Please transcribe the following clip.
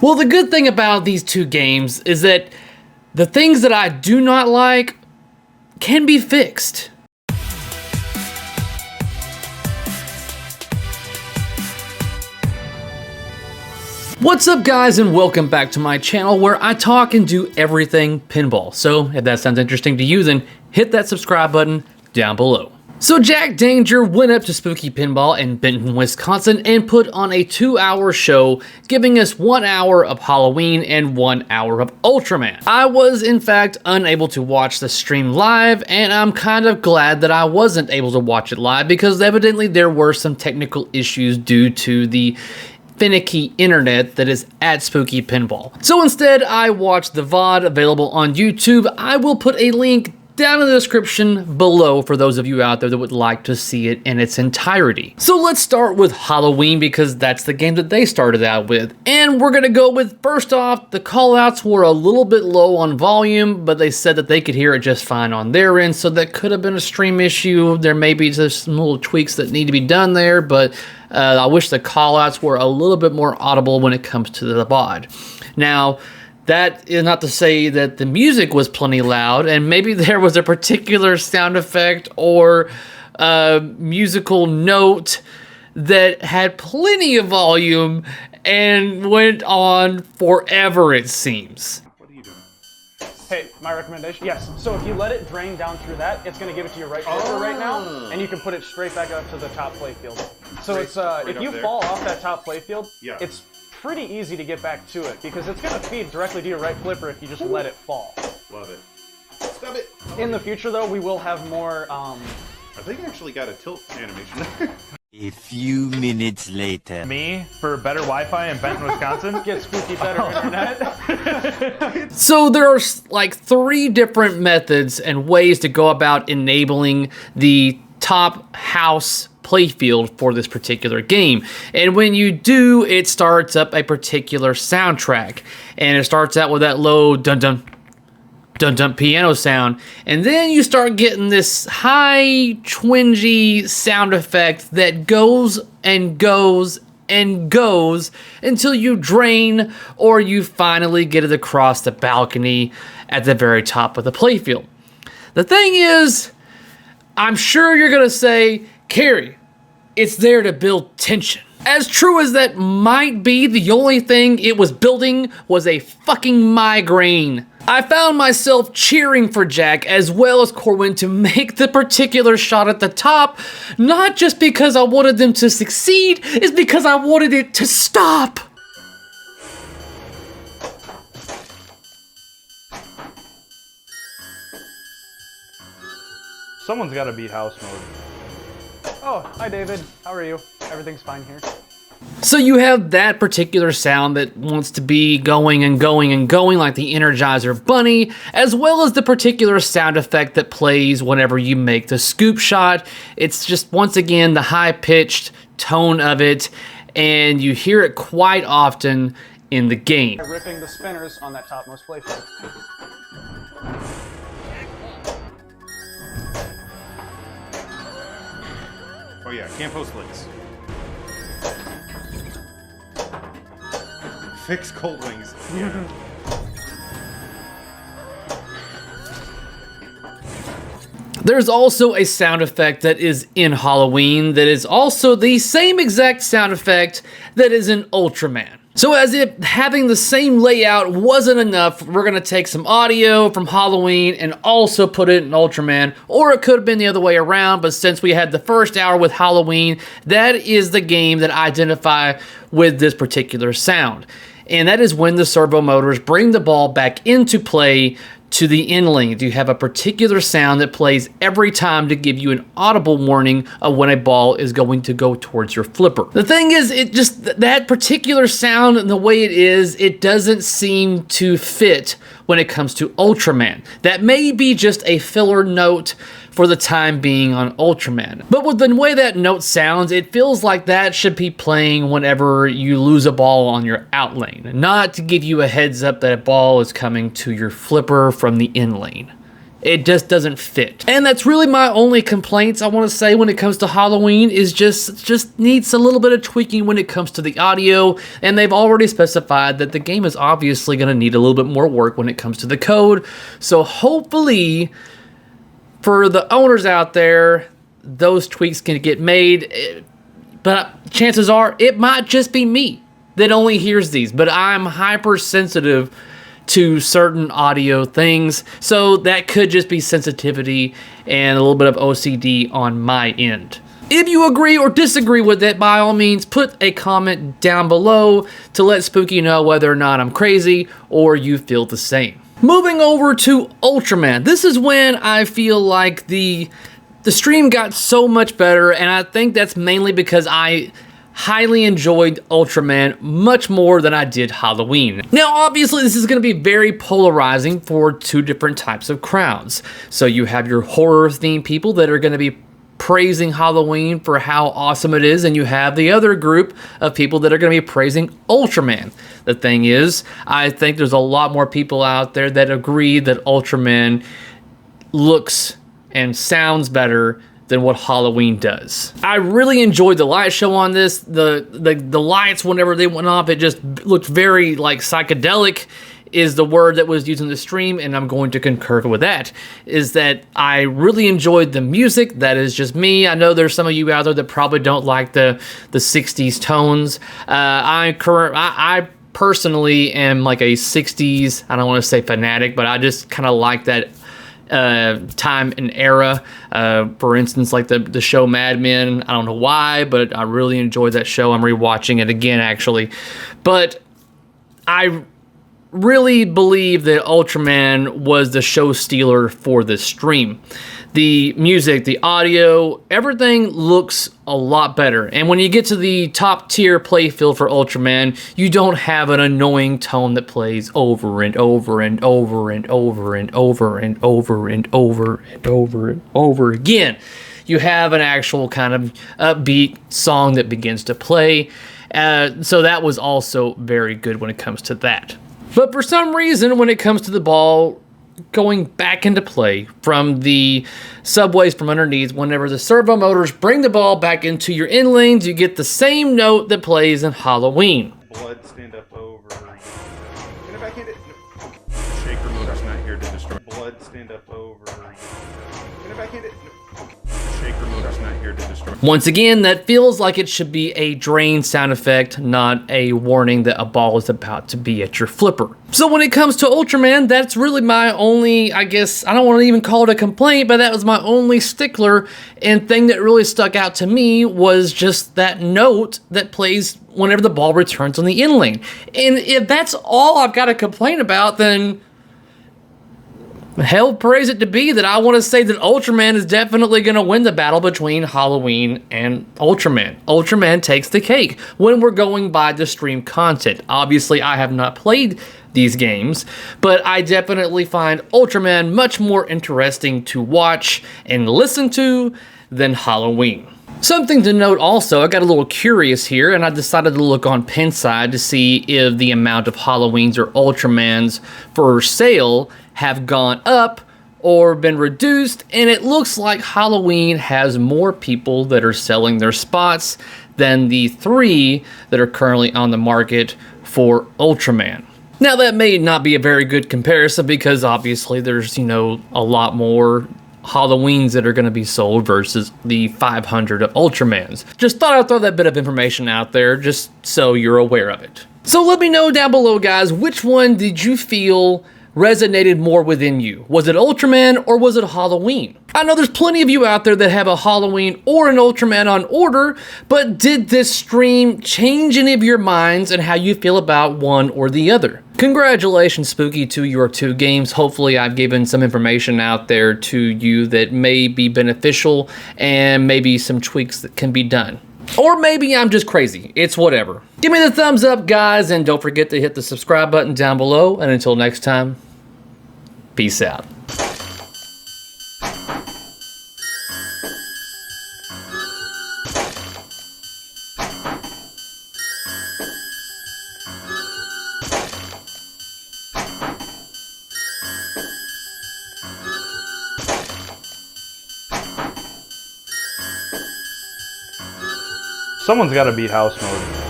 Well, the good thing about these two games is that the things that I do not like can be fixed. What's up, guys, and welcome back to my channel where I talk and do everything pinball. So if that sounds interesting to you, then hit that subscribe button down below. So Jack Danger went up to Spooky Pinball in Benton, Wisconsin and put on a 2-hour show, giving us 1 hour of Halloween and 1 hour of Ultraman. I was in fact unable to watch the stream live, and I'm kind of glad that I wasn't able to watch it live because evidently there were some technical issues due to the finicky internet that is at Spooky Pinball. So instead, I watched the VOD available on YouTube. I will put a link down in the description below for those of you out there that would like to see it in its entirety. So let's start with Halloween because that's the game that they started out with. And we're gonna go with, first off, the callouts were a little bit low on volume, but they said that they could hear it just fine on their end, so that could have been a stream issue. There may be just some little tweaks that need to be done there, but I wish the callouts were a little bit more audible when it comes to the VOD. Now, that is not to say that the music was plenty loud, and maybe there was a particular sound effect or musical note that had plenty of volume and went on forever, it seems. What are you doing? Hey, my recommendation? Yes. So if you let it drain down through that, it's going to give it to your right shoulder right now, and you can put it straight back up to the top playfield. So it's if you fall off that top playfield, it's pretty easy to get back to it because it's going to feed directly to your right flipper if you just let it fall. Love it. Stop it! In the future, though, we will have more. I think I actually got a tilt animation. A few minutes later. Me for better Wi-Fi in Benton, Wisconsin? Get spooky better internet. So there are like 3 different methods and ways to go about enabling the top house playfield for this particular game. And when you do, it starts up a particular soundtrack. And it starts out with that low dun-dun, dun-dun piano sound. And then you start getting this high, twingy sound effect that goes and goes and goes until you drain or you finally get it across the balcony at the very top of the playfield. The thing is, I'm sure you're gonna say, Cary, it's there to build tension. As true as that might be, the only thing it was building was a fucking migraine. I found myself cheering for Jack as well as Corwin to make the particular shot at the top, not just because I wanted them to succeed, it's because I wanted it to stop. Someone's got to beat house mode. Oh, hi David. How are you? Everything's fine here. So you have that particular sound that wants to be going and going and going like the Energizer Bunny, as well as the particular sound effect that plays whenever you make the scoop shot. It's just, once again, the high-pitched tone of it, and you hear it quite often in the game. Ripping the spinners on that topmost playfield. Oh yeah, can't post links. Fix cold wings. Yeah. There's also a sound effect that is in Halloween that is also the same exact sound effect that is in Ultraman. So as if having the same layout wasn't enough, we're gonna take some audio from Halloween and also put it in Ultraman, or it could have been the other way around, but since we had the first hour with Halloween, that is the game that I identify with this particular sound. And that is when the servo motors bring the ball back into play to the end lane. You have a particular sound that plays every time to give you an audible warning of when a ball is going to go towards your flipper. The thing is, it just, that particular sound and the way it is, it doesn't seem to fit when it comes to Ultraman. That may be just a filler note for the time being on Ultraman. But with the way that note sounds, it feels like that should be playing whenever you lose a ball on your out lane, not to give you a heads up that a ball is coming to your flipper from the in lane. It just doesn't fit. And that's really my only complaints I want to say when it comes to Halloween is just needs a little bit of tweaking when it comes to the audio. And they've already specified that the game is obviously going to need a little bit more work when it comes to the code. So hopefully for the owners out there, those tweaks can get made. But chances are it might just be me that only hears these. But I'm hypersensitive to certain audio things, so that could just be sensitivity and a little bit of OCD on my end. If you agree or disagree with it, by all means, put a comment down below to let Spooky know whether or not I'm crazy or you feel the same. Moving over to Ultraman. This is when I feel like the stream got so much better, and I think that's mainly because I highly enjoyed Ultraman much more than I did Halloween. Now, obviously, this is going to be very polarizing for two different types of crowds. So you have your horror-themed people that are going to be praising Halloween for how awesome it is, and you have the other group of people that are going to be praising Ultraman. The thing is, I think there's a lot more people out there that agree that Ultraman looks and sounds better than what Halloween does. I really enjoyed the light show on this. The lights, whenever they went off, it just looked very like psychedelic is the word that was used in the stream, and I'm going to concur with that, is that I really enjoyed the music. That is just me. I know there's some of you out there that probably don't like the 60s tones. I personally am like a 60s, I don't want to say fanatic, but I just kind of like that time and era. For instance, like the show Mad Men. I don't know why, but I really enjoyed that show. I'm rewatching it again, actually. But I really believe that Ultraman was the show stealer for this stream. The music, the audio, everything looks a lot better. And when you get to the top tier playfield for Ultraman, you don't have an annoying tone that plays over and over and over and over and over and over and over and over and over again. You have an actual kind of upbeat song that begins to play. So that was also very good when it comes to that. But for some reason, when it comes to the ball going back into play from the subways from underneath, whenever the servo motors bring the ball back into your in lanes, you get the same note that plays in Halloween. Blood, stand up over. Can I backhand it? No. Shaker motor's not here to destroy. Blood, stand up over. Can I backhand it? No. Shaker motor's not here to destroy. Once again, that feels like it should be a drain sound effect, not a warning that a ball is about to be at your flipper. So when it comes to Ultraman, that's really my only, I guess, I don't want to even call it a complaint, but that was my only stickler, and thing that really stuck out to me was just that note that plays whenever the ball returns on the in lane. And if that's all I've got to complain about, then hell praise it to be that I want to say that Ultraman is definitely going to win the battle between Halloween and Ultraman. Ultraman takes the cake when we're going by the stream content. Obviously, I have not played these games, but I definitely find Ultraman much more interesting to watch and listen to than Halloween. Something to note also, I got a little curious here, and I decided to look on Pinside to see if the amount of Halloweens or Ultramans for sale have gone up or been reduced, and it looks like Halloween has more people that are selling their spots than the 3 that are currently on the market for Ultraman. Now, that may not be a very good comparison because obviously there's, a lot more Halloweens that are going to be sold versus the 500 of Ultramans. Just thought I'd throw that bit of information out there just so you're aware of it. So let me know down below, guys, which one did you feel resonated more within you? Was it Ultraman or was it Halloween? I know there's plenty of you out there that have a Halloween or an Ultraman on order, but did this stream change any of your minds and how you feel about one or the other? Congratulations, Spooky, to your 2 games. Hopefully I've given some information out there to you that may be beneficial and maybe some tweaks that can be done. Or maybe I'm just crazy. It's whatever. Give me the thumbs up, guys, and don't forget to hit the subscribe button down below. And until next time, peace out. Someone's got to beat house mode.